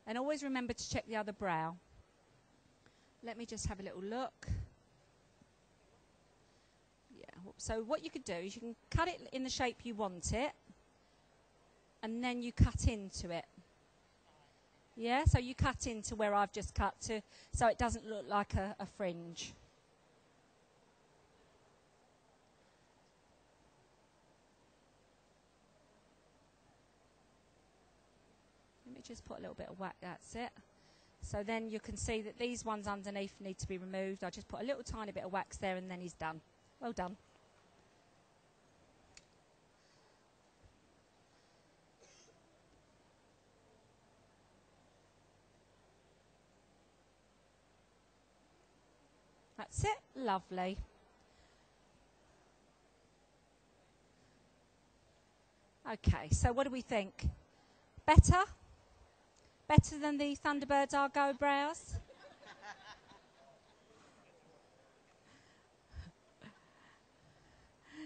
And always remember to check the other brow. Let me just have a little look. Yeah, so what you could do is you can cut it in the shape you want it, and then you cut into it. Yeah, so you cut into where I've just cut to, so it doesn't look like a fringe. Let me just put a little bit of wax, that's it. So then you can see that these ones underneath need to be removed. I just put a little tiny bit of wax there and then he's done. Well done. That's it. Lovely. Okay, so what do we think? Better? Better than the Thunderbirds Argo brows?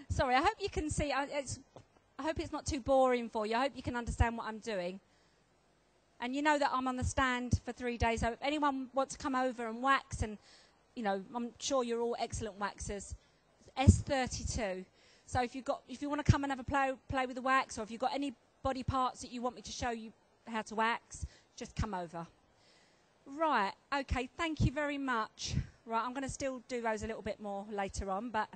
Sorry, I hope you can see. I hope it's not too boring for you. I hope you can understand what I'm doing. And you know that I'm on the stand for 3 days. So if anyone wants to come over and wax, and you know, I'm sure you're all excellent waxers. S32. So if you want to come and have a play with the wax, or if you've got any body parts that you want me to show you how to wax, just come over. Right, okay, thank you very much. Right, I'm going to still do those a little bit more later on, but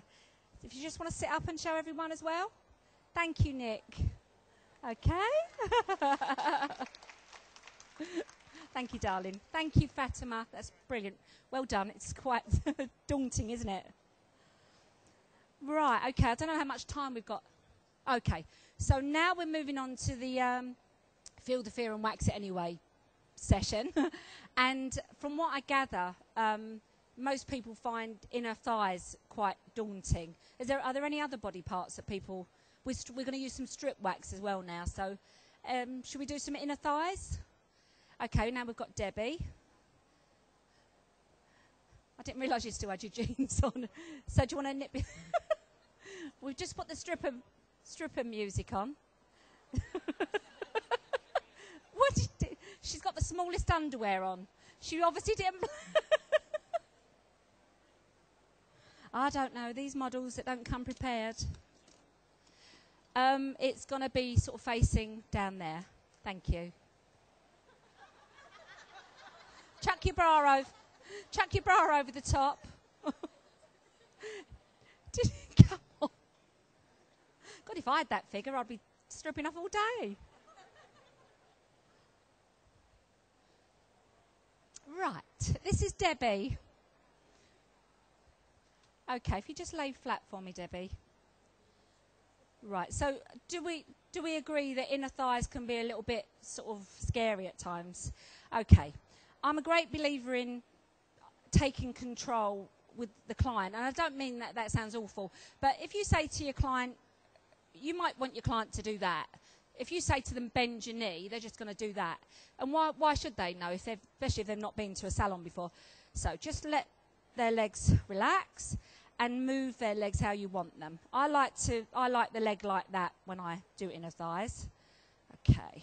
if you just want to sit up and show everyone as well. Thank you, Nick. Okay. Thank you, darling. Thank you, Fatima. That's brilliant. Well done. It's quite daunting, isn't it? Right, okay, I don't know how much time we've got. Okay, so now we're moving on to the Feel the Fear and Wax It Anyway session. And from what I gather, most people find inner thighs quite daunting. Are there any other body parts that people... We're going to use some strip wax as well now, so should we do some inner thighs? Okay, now we've got Debbie. I didn't realise you still had your jeans on. So do you want to nip... We've just put the stripper music on. What did you do? She's got the smallest underwear on. She obviously didn't... I don't know, these models that don't come prepared. It's going to be sort of facing down there. Thank you. Chuck your bra over the top. Come on. God, if I had that figure, I'd be stripping off all day. Right, this is Debbie. Okay, if you just lay flat for me, Debbie. Right, so do we agree that inner thighs can be a little bit sort of scary at times? Okay, I'm a great believer in taking control with the client, and I don't mean that sounds awful, but if you say to your client, you might want your client to do that. If you say to them, bend your knee, they're just going to do that. And why should they know, especially if they've not been to a salon before? So just let their legs relax and move their legs how you want them. I like the leg like that when I do inner thighs. Okay.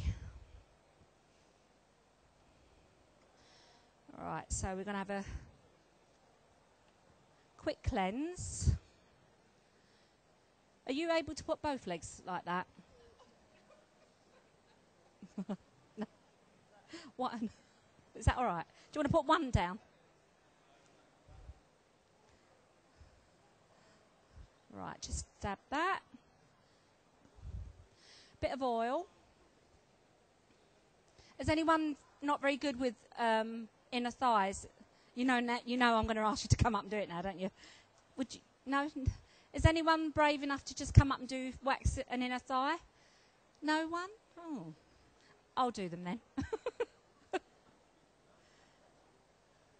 All right, so we're going to have a quick cleanse. Are you able to put both legs like that? No. What? Is that all right? Do you want to put one down? Right, just dab that. Bit of oil. Is anyone not very good with inner thighs? You know I'm going to ask you to come up and do it now, don't you? Would you? No? Is anyone brave enough to just come up and do wax an inner thigh? No one? Oh. I'll do them then.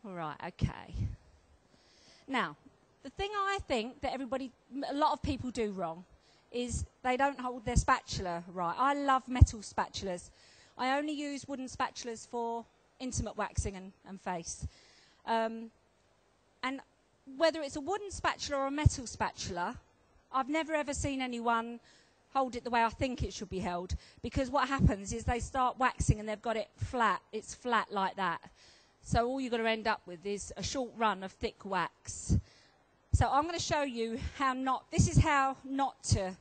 All right, okay. Now, the thing I think that a lot of people do wrong is they don't hold their spatula right. I love metal spatulas. I only use wooden spatulas for intimate waxing and face. And whether it's a wooden spatula or a metal spatula, I've never ever seen anyone hold it the way I think it should be held, because what happens is they start waxing and they've got it flat. It's flat like that. So all you're going to end up with is a short run of thick wax. So I'm going to show you this is how not to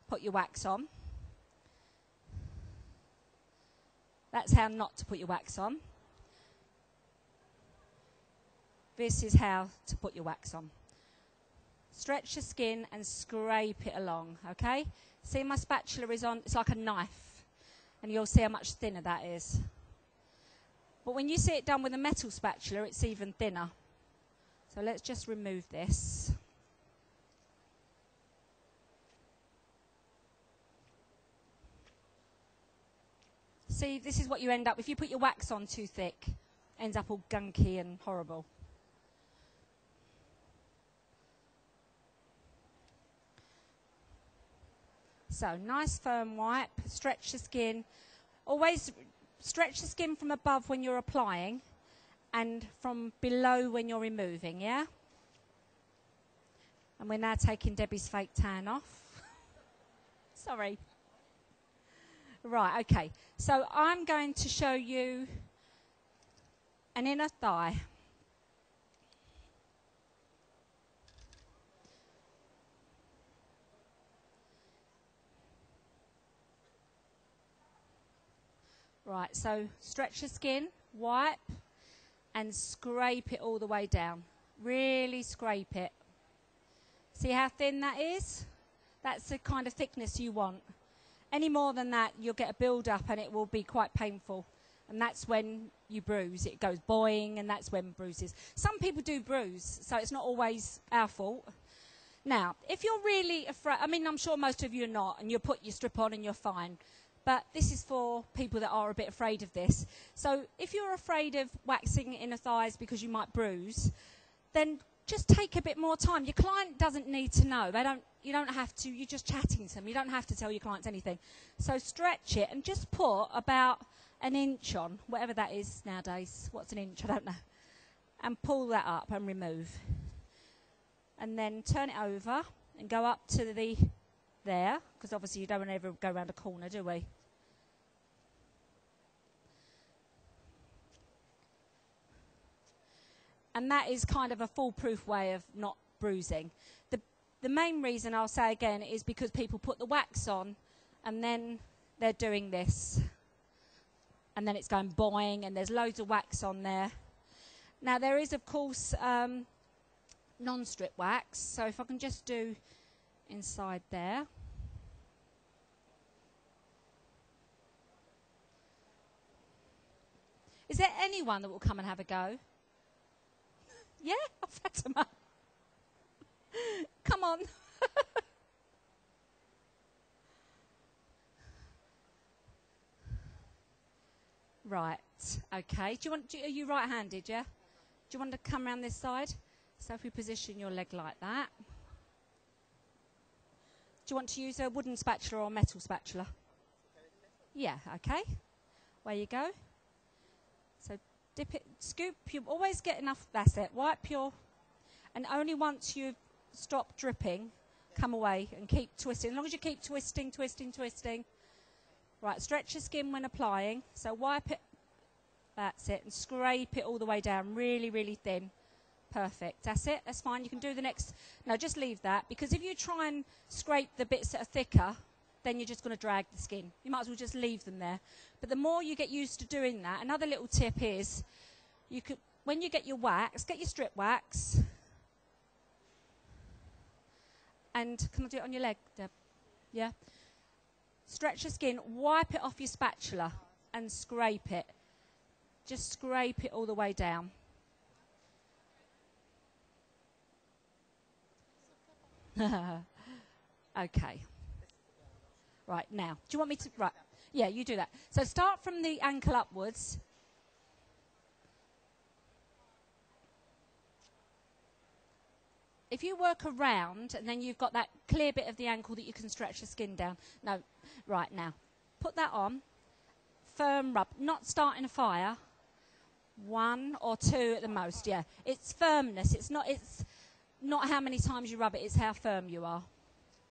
put your wax on. That's how not to put your wax on. This is how to put your wax on. Stretch your skin and scrape it along, okay? See, my spatula is on, it's like a knife, and you'll see how much thinner that is. But when you see it done with a metal spatula, it's even thinner. So let's just remove this. See, this is what you end up, if you put your wax on too thick, it ends up all gunky and horrible. So, nice firm wipe, stretch the skin. Always stretch the skin from above when you're applying and from below when you're removing, yeah? And we're now taking Debbie's fake tan off. Sorry. Right, okay. So, I'm going to show you an inner thigh. Right, so stretch the skin, wipe, and scrape it all the way down. Really scrape it. See how thin that is? That's the kind of thickness you want. Any more than that, you'll get a build-up and it will be quite painful. And that's when you bruise. It goes boing, and that's when bruises. Some people do bruise, so it's not always our fault. Now, if you're really afraid, I mean, I'm sure most of you are not, and you put your strip on and you're fine. But this is for people that are a bit afraid of this. So if you're afraid of waxing inner thighs because you might bruise, then just take a bit more time. Your client doesn't need to know. You don't have to. You're just chatting to them. You don't have to tell your clients anything. So stretch it and just put about an inch on, whatever that is nowadays. What's an inch? I don't know. And pull that up and remove. And then turn it over and go up to there, because obviously you don't want to ever go around a corner, do we? And that is kind of a foolproof way of not bruising. The main reason I'll say again is because people put the wax on and then they're doing this. And then it's going boing and there's loads of wax on there. Now there is of course non-strip wax, so if I can just do inside there. Is there anyone that will come and have a go? Yeah, I've had some up. Come on. Right, okay. Are you right-handed, yeah? Do you want to come around this side? So if we position your leg like that. Do you want to use a wooden spatula or a metal spatula? Yeah, okay. Where you go. So dip it, scoop, you always get enough, that's it. Wipe and only once you've stopped dripping, come away and keep twisting. As long as you keep twisting. Right, stretch your skin when applying. So wipe it, that's it, and scrape it all the way down, really, really thin. Perfect, that's it, that's fine. You can do the next, no, just leave that, because if you try and scrape the bits that are thicker, then you're just going to drag the skin. You might as well just leave them there. But the more you get used to doing that, another little tip is, when you get your wax, get your strip wax, and can I do it on your leg, Deb? Yeah? Stretch your skin, wipe it off your spatula, and scrape it. Just scrape it all the way down. Okay. Right, now, do you want me to... Right, yeah, you do that. So start from the ankle upwards. If you work around, and then you've got that clear bit of the ankle that you can stretch the skin down. No, right, now, put that on. Firm rub, not starting a fire. 1 or 2 at the most, yeah. It's firmness, it's not how many times you rub it, it's how firm you are.